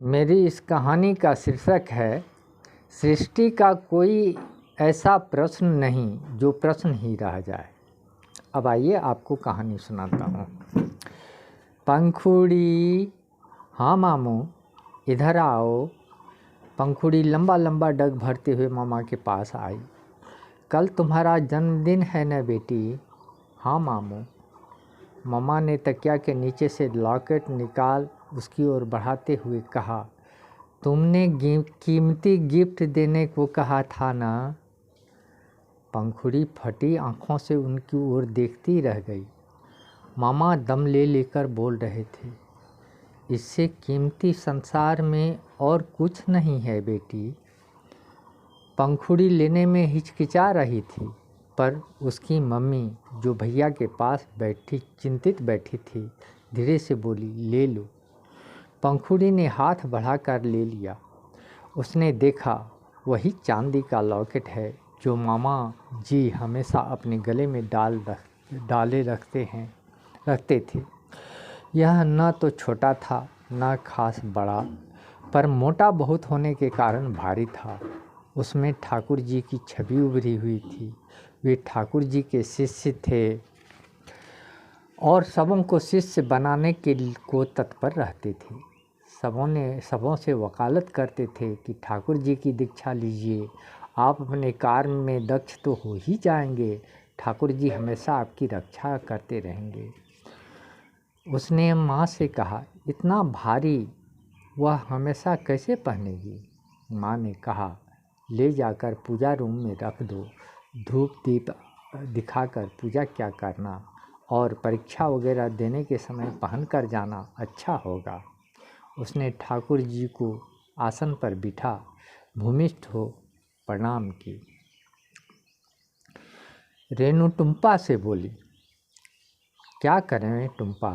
मेरी इस कहानी का शीर्षक है सृष्टि का कोई ऐसा प्रश्न नहीं जो प्रश्न ही रह जाए। अब आइए आपको कहानी सुनाता हूँ। पंखुड़ी, हाँ मामू इधर आओ। पंखुड़ी लंबा लंबा डग भरते हुए मामा के पास आई। कल तुम्हारा जन्मदिन है न बेटी? हाँ मामू। मामा ने तकिया के नीचे से लॉकेट निकाल उसकी ओर बढ़ाते हुए कहा, तुमने कीमती गिफ्ट देने को कहा था ना? पंखुड़ी फटी आंखों से उनकी ओर देखती रह गई। मामा दम ले लेकर बोल रहे थे, इससे कीमती संसार में और कुछ नहीं है बेटी। पंखुड़ी लेने में हिचकिचा रही थी, पर उसकी मम्मी जो भैया के पास चिंतित बैठी थी, धीरे से बोली, ले लो। पंखुड़ी ने हाथ बढ़ाकर ले लिया। उसने देखा वही चांदी का लॉकेट है जो मामा जी हमेशा अपने गले में डाले रखते थे। यह न तो छोटा था न खास बड़ा, पर मोटा बहुत होने के कारण भारी था। उसमें ठाकुर जी की छवि उभरी हुई थी। वे ठाकुर जी के शिष्य थे और सबों को शिष्य बनाने को तत्पर रहते थे। सबों से वकालत करते थे कि ठाकुर जी की दीक्षा लीजिए, आप अपने कार्य में दक्ष तो हो ही जाएंगे, ठाकुर जी हमेशा आपकी रक्षा करते रहेंगे। उसने माँ से कहा, इतना भारी वह हमेशा कैसे पहनेगी? माँ ने कहा, ले जाकर पूजा रूम में रख दो, धूप दीप दिखाकर पूजा क्या करना, और परीक्षा वगैरह देने के समय पहन कर जाना अच्छा होगा। उसने ठाकुर जी को आसन पर बिठा भूमिष्ठ हो प्रणाम की। रेनू टुम्पा से बोली, क्या करें टुम्पा,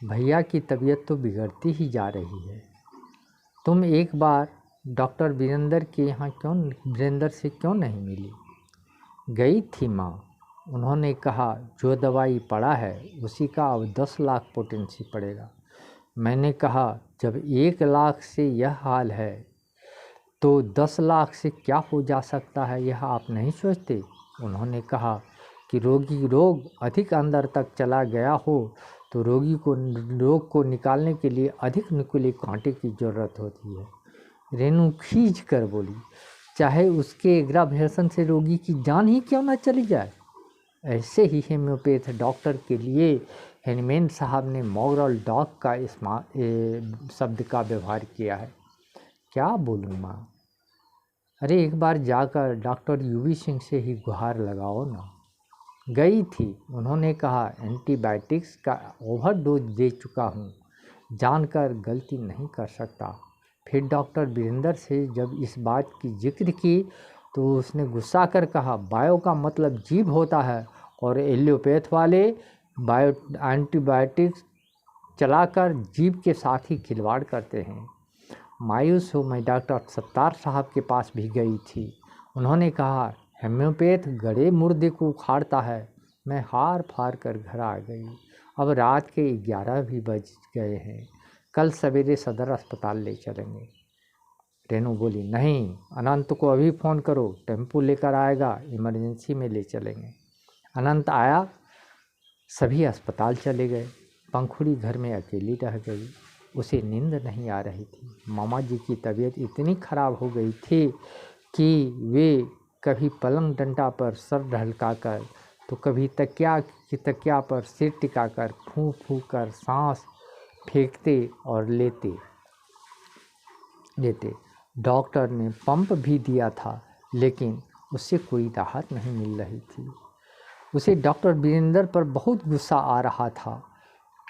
भैया की तबीयत तो बिगड़ती ही जा रही है। तुम एक बार डॉक्टर वीरेंद्र से क्यों नहीं मिली? गई थी माँ, उन्होंने कहा जो दवाई पड़ा है उसी का अब 10 लाख पोटेंसी पड़ेगा। मैंने कहा जब 1 लाख से यह हाल है तो 10 लाख से क्या हो जा सकता है, यह आप नहीं सोचते? उन्होंने कहा कि रोग अधिक अंदर तक चला गया हो तो रोग को निकालने के लिए अधिक नुकीले कांटे की ज़रूरत होती है। रेनू खींच कर बोली, चाहे उसके एग्रावेशन से रोगी की जान ही क्यों न चली जाए। ऐसे ही हेम्योपैथ डॉक्टर के लिए हैनीमैन साहब ने मॉरल डॉग का शब्द का व्यवहार किया है। क्या बोलूँ माँ? अरे एक बार जाकर डॉक्टर यूवी सिंह से ही गुहार लगाओ ना। गई थी, उन्होंने कहा एंटीबायोटिक्स का ओवरडोज दे चुका हूँ, जानकर गलती नहीं कर सकता। फिर डॉक्टर वीरेंद्र से जब इस बात की जिक्र की तो उसने गुस्सा कर कहा, बायो का मतलब जीभ होता है और एलोपैथ वाले एंटीबायोटिक्स चलाकर जीभ के साथ ही खिलवाड़ करते हैं। मायूस हो मैं डॉक्टर सत्तार साहब के पास भी गई थी। उन्होंने कहा हेम्योपैथ गड़े मुर्दे को उखाड़ता है। मैं हार फार कर घर आ गई। अब रात के 11 भी बज गए हैं। कल सवेरे सदर अस्पताल ले चलेंगे। रेनू बोली, नहीं, अनंत को अभी फ़ोन करो, टेम्पो लेकर आएगा, इमरजेंसी में ले चलेंगे। अनंत आया, सभी अस्पताल चले गए। पंखुड़ी घर में अकेली रह गई। उसे नींद नहीं आ रही थी। मामा जी की तबीयत इतनी खराब हो गई थी कि वे कभी पलंग डंडा पर सर ढलकाकर तो कभी तकिया पर सिर टिकाकर फूंक फूंक कर सांस फेंकते और लेते। डॉक्टर ने पंप भी दिया था, लेकिन उससे कोई राहत नहीं मिल रही थी। उसे डॉक्टर वीरेंद्र पर बहुत गुस्सा आ रहा था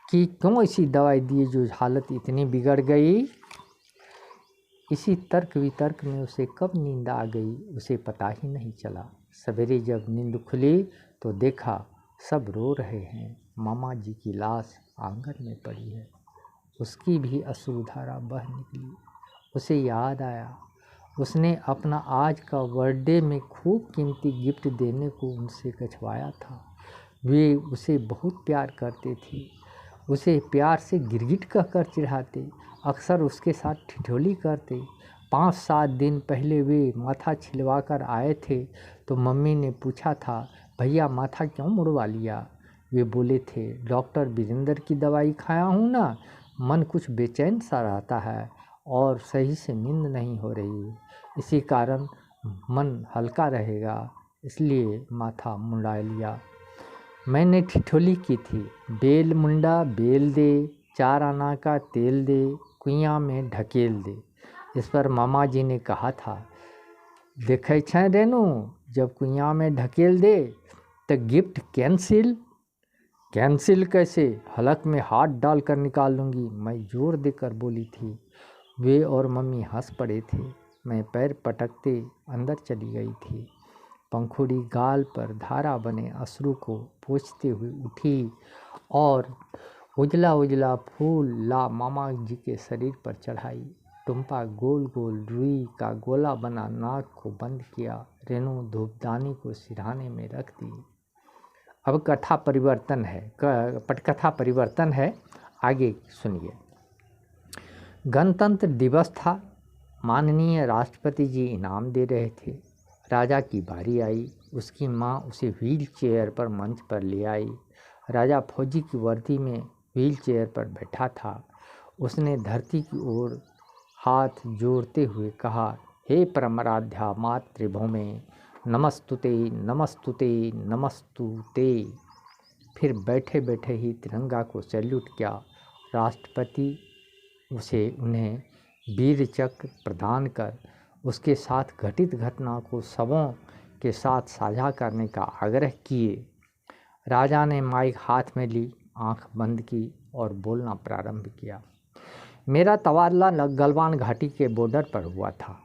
कि क्यों ऐसी दवाई दी जो हालत इतनी बिगड़ गई। इसी तर्क वितर्क में उसे कब नींद आ गई उसे पता ही नहीं चला। सवेरे जब नींद खुली तो देखा सब रो रहे हैं। मामा जी की लाश आंगन में पड़ी है। उसकी भी अश्रुधारा बह निकली। उसे याद आया उसने अपना आज का बर्थडे में खूब कीमती गिफ्ट देने को उनसे कछवाया था। वे उसे बहुत प्यार करते थे। उसे प्यार से गिरगिट कहकर चिढ़ाते, अक्सर उसके साथ ठिठोली करते। 5-7 दिन पहले वे माथा छिलवा कर आए थे तो मम्मी ने पूछा था, भैया माथा क्यों मुड़वा लिया? वे बोले थे, डॉक्टर वीरेंद्र की दवाई खाया हूँ ना, मन कुछ बेचैन सा रहता है और सही से नींद नहीं हो रही, इसी कारण मन हल्का रहेगा, इसलिए माथा मुंडा लिया। मैंने ठिठोली की थी, बेल मुंडा बेल दे, 4 आना का तेल दे, कुइयाँ में ढकेल दे। इस पर मामा जी ने कहा था, देखे छे रेनू, जब कुइयाँ में ढकेल दे तो गिफ्ट कैंसिल। कैंसिल कैसे? हलक में हाथ डालकर निकाल लूँगी, मैं जोर देकर बोली थी। वे और मम्मी हंस पड़े थे। मैं पैर पटकते अंदर चली गई थी। पंखुड़ी गाल पर धारा बने अश्रु को पोंछते हुए उठी और उजला उजला फूल ला मामा जी के शरीर पर चढ़ाई। टुम्पा गोल गोल रुई का गोला बना नाक को बंद किया। रेनू धूपदानी को सिरहाने में रख दी। अब कथा परिवर्तन है, पटकथा परिवर्तन है, आगे सुनिए। गणतंत्र दिवस था। माननीय राष्ट्रपति जी इनाम दे रहे थे। राजा की बारी आई। उसकी माँ उसे व्हील चेयर पर मंच पर ले आई। राजा फौजी की वर्दी में व्हील चेयर पर बैठा था। उसने धरती की ओर हाथ जोड़ते हुए कहा, हे परमाराध्या मातृभूमि, नमस्तुते नमस्तुते नमस्तुते। फिर बैठे बैठे ही तिरंगा को सैल्यूट किया। राष्ट्रपति उन्हें वीर चक्र प्रदान कर उसके साथ घटित घटना को सबों के साथ साझा करने का आग्रह किए। राजा ने माइक हाथ में ली, आंख बंद की और बोलना प्रारंभ किया। मेरा तबादला गलवान घाटी के बॉर्डर पर हुआ था।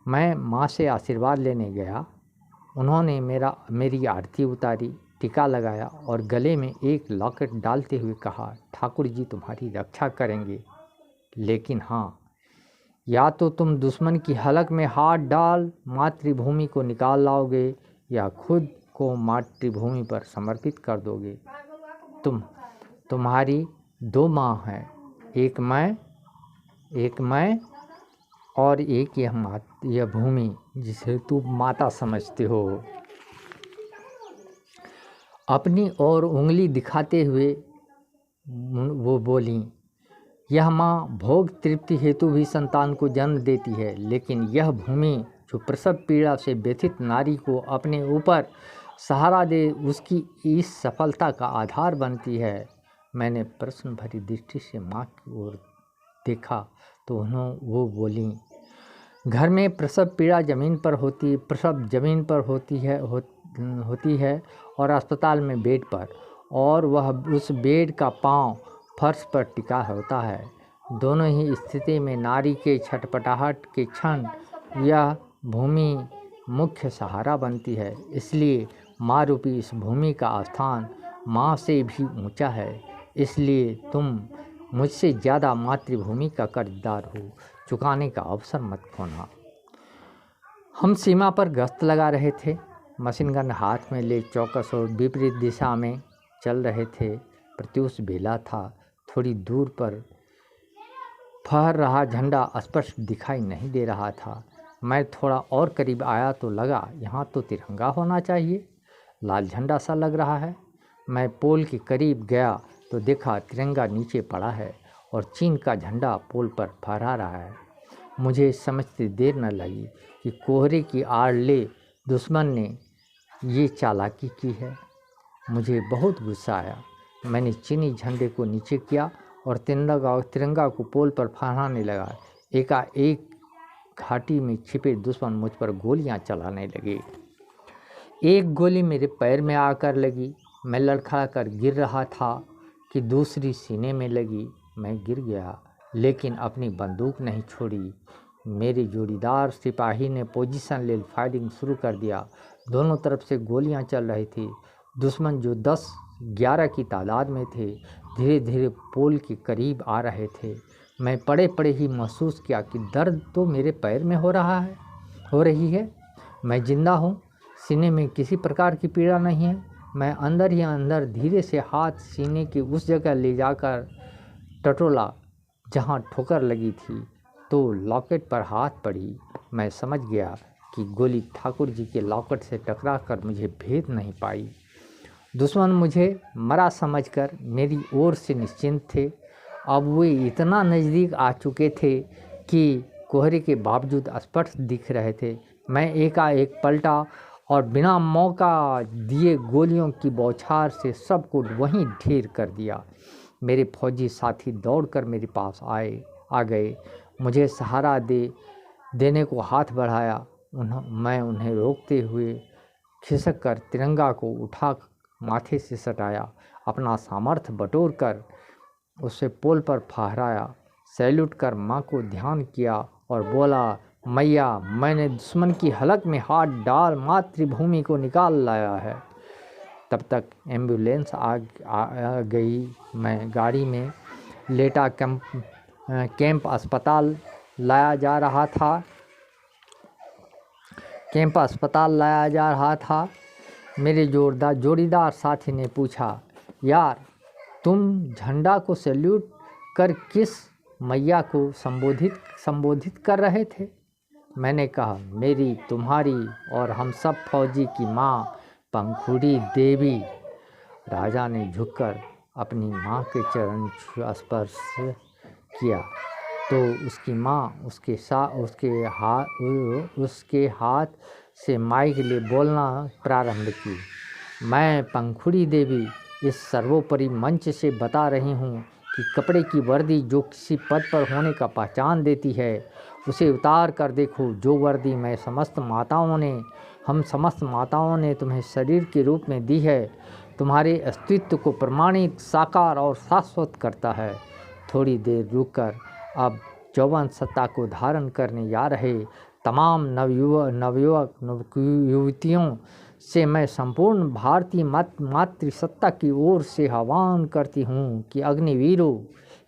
मैं माँ से आशीर्वाद लेने गया। उन्होंने मेरी आरती उतारी, टीका लगाया और गले में एक लॉकेट डालते हुए कहा, ठाकुर जी तुम्हारी रक्षा करेंगे, लेकिन हाँ, या तो तुम दुश्मन की हलक में हाथ डाल मातृभूमि को निकाल लाओगे या खुद को मातृभूमि पर समर्पित कर दोगे। तुम्हारी 2 माँ हैं, एक मैं और एक यह भूमि जिसे तुम माता समझते हो। अपनी ओर उंगली दिखाते हुए वो बोली, यह माँ भोग तृप्ति हेतु भी संतान को जन्म देती है, लेकिन यह भूमि जो प्रसव पीड़ा से व्यथित नारी को अपने ऊपर सहारा दे, उसकी इस सफलता का आधार बनती है। मैंने प्रश्न भरी दृष्टि से माँ की ओर देखा तो वो बोली, घर में प्रसव पीड़ा जमीन पर होती है और अस्पताल में बेड पर, और वह उस बेड का पांव फर्श पर टिका होता है। दोनों ही स्थिति में नारी के छटपटाहट के क्षण यह भूमि मुख्य सहारा बनती है। इसलिए माँ रूपी इस भूमि का स्थान माँ से भी ऊंचा है। इसलिए तुम मुझसे ज़्यादा मातृभूमि का कर्जदार हो, चुकाने का अवसर मत खोना। हम सीमा पर गश्त लगा रहे थे। मशीन गन हाथ में ले चौकस और विपरीत दिशा में चल रहे थे। प्रत्यूष बेला था। थोड़ी दूर पर फहर रहा झंडा स्पष्ट दिखाई नहीं दे रहा था। मैं थोड़ा और करीब आया तो लगा, यहाँ तो तिरंगा होना चाहिए, लाल झंडा सा लग रहा है। मैं पोल के करीब गया तो देखा तिरंगा नीचे पड़ा है और चीन का झंडा पोल पर फहरा रहा है। मुझे समझते देर न लगी कि कोहरे की आड़ ले दुश्मन ने ये चालाकी की है। मुझे बहुत गुस्सा आया। मैंने चीनी झंडे को नीचे किया और तिरंगा को पोल पर फहराने लगा। एकाएक घाटी में छिपे दुश्मन मुझ पर गोलियां चलाने लगे। एक गोली मेरे पैर में आकर लगी। मैं लड़खड़ा कर गिर रहा था कि दूसरी सीने में लगी। मैं गिर गया, लेकिन अपनी बंदूक नहीं छोड़ी। मेरे जोड़ीदार सिपाही ने पोजीशन ले फायरिंग शुरू कर दिया। दोनों तरफ से गोलियां चल रही थी। दुश्मन जो 10-11 की तादाद में थे, धीरे धीरे पोल के करीब आ रहे थे। मैं पड़े पड़े ही महसूस किया कि दर्द तो मेरे पैर में हो रही है। मैं जिंदा हूँ, सीने में किसी प्रकार की पीड़ा नहीं है। मैं अंदर ही अंदर धीरे से हाथ सीने की उस जगह ले जाकर टटोला जहाँ ठोकर लगी थी, तो लॉकेट पर हाथ पड़ी। मैं समझ गया कि गोली ठाकुर जी के लॉकेट से टकराकर मुझे भेद नहीं पाई। दुश्मन मुझे मरा समझकर मेरी ओर से निश्चिंत थे। अब वे इतना नज़दीक आ चुके थे कि कोहरे के बावजूद स्पष्ट दिख रहे थे। मैं एकाएक पलटा और बिना मौका दिए गोलियों की बौछार से सबको वहीं ढेर कर दिया। मेरे फौजी साथी दौड़कर मेरे पास आ गए। मुझे सहारा देने को हाथ बढ़ाया। मैं उन्हें रोकते हुए खिसक कर तिरंगा को उठा माथे से सटाया, अपना सामर्थ्य बटोर कर उसे पोल पर फहराया, सैल्यूट कर माँ को ध्यान किया और बोला, मैया, मैंने दुश्मन की हलक में हाथ डाल मातृभूमि को निकाल लाया है। तब तक एम्बुलेंस आ गई। मैं गाड़ी में लेटा कैंप अस्पताल लाया जा रहा था। मेरे जोड़ीदार साथी ने पूछा, यार, तुम झंडा को सैल्यूट कर किस मैया को संबोधित कर रहे थे? मैंने कहा, मेरी, तुम्हारी और हम सब फौजी की माँ पंखुड़ी देवी। राजा ने झुककर अपनी माँ के चरण स्पर्श किया तो उसकी माँ उसके हाथ से माइक ले बोलना प्रारंभ की। मैं पंखुड़ी देवी इस सर्वोपरि मंच से बता रही हूँ कि कपड़े की वर्दी जो किसी पद पर होने का पहचान देती है, उसे उतार कर देखो। जो वर्दी हम समस्त माताओं ने तुम्हें शरीर के रूप में दी है, तुम्हारे अस्तित्व को प्रमाणित, साकार और शाश्वत करता है। थोड़ी देर रुककर अब चौवन सत्ता को धारण करने जा रहे तमाम नवयुवक युवतियों से मैं संपूर्ण भारतीय मातृसत्ता की ओर से आह्वान करती हूँ कि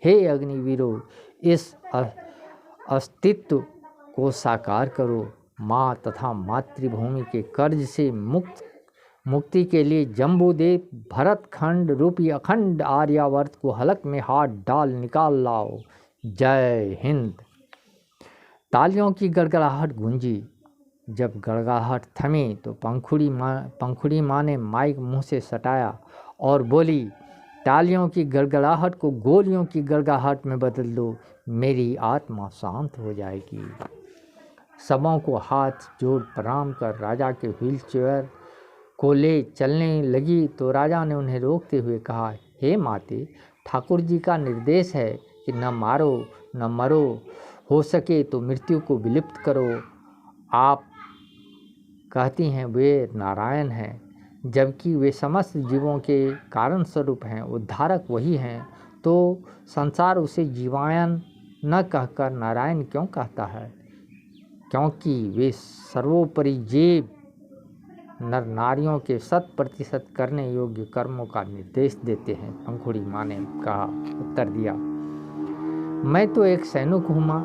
हे अग्निवीरों, इस अस्तित्व को साकार करो। माँ तथा मातृभूमि के कर्ज से मुक्ति के लिए जम्बूद्वीप भरतखंड रूपी अखंड आर्यावर्त को हलक में हाथ डाल निकाल लाओ। जय हिंद। तालियों की गड़गड़ाहट गूंजी। जब गड़गड़ाहट थमी तो पंखुड़ी माँ ने माइक मुंह से सटाया और बोली, तालियों की गड़गड़ाहट को गोलियों की गड़गड़ाहट में बदल दो, मेरी आत्मा शांत हो जाएगी। सबों को हाथ जोड़ प्रणाम कर राजा के व्हीलचेयर को ले चलने लगी तो राजा ने उन्हें रोकते हुए कहा, हे माते, ठाकुर जी का निर्देश है कि न मारो न मरो, हो सके तो मृत्यु को विलुप्त करो। आप कहती हैं वे नारायण हैं, जबकि वे समस्त जीवों के कारण स्वरूप हैं, उद्धारक वही हैं, तो संसार उसे जीवायन न कहकर नारायण क्यों कहता है? क्योंकि वे सर्वोपरि जीव नर नारियों के 100% करने योग्य कर्मों का निर्देश देते हैं। पंखुड़ी माँ ने कहा, उत्तर दिया, मैं तो एक सैनिक हूँ माँ,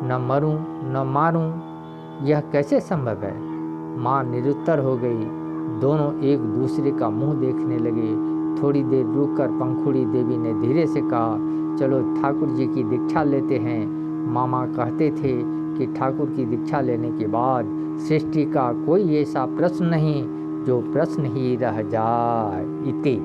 न मरूं न मारूं, यह कैसे संभव है? माँ निरुत्तर हो गई। दोनों एक दूसरे का मुंह देखने लगे। थोड़ी देर रुककर पंखुड़ी देवी ने धीरे से कहा, चलो ठाकुर जी की दीक्षा लेते हैं। मामा कहते थे कि ठाकुर की दीक्षा लेने के बाद सृष्टि का कोई ऐसा प्रश्न नहीं जो प्रश्न ही रह जाए। इति।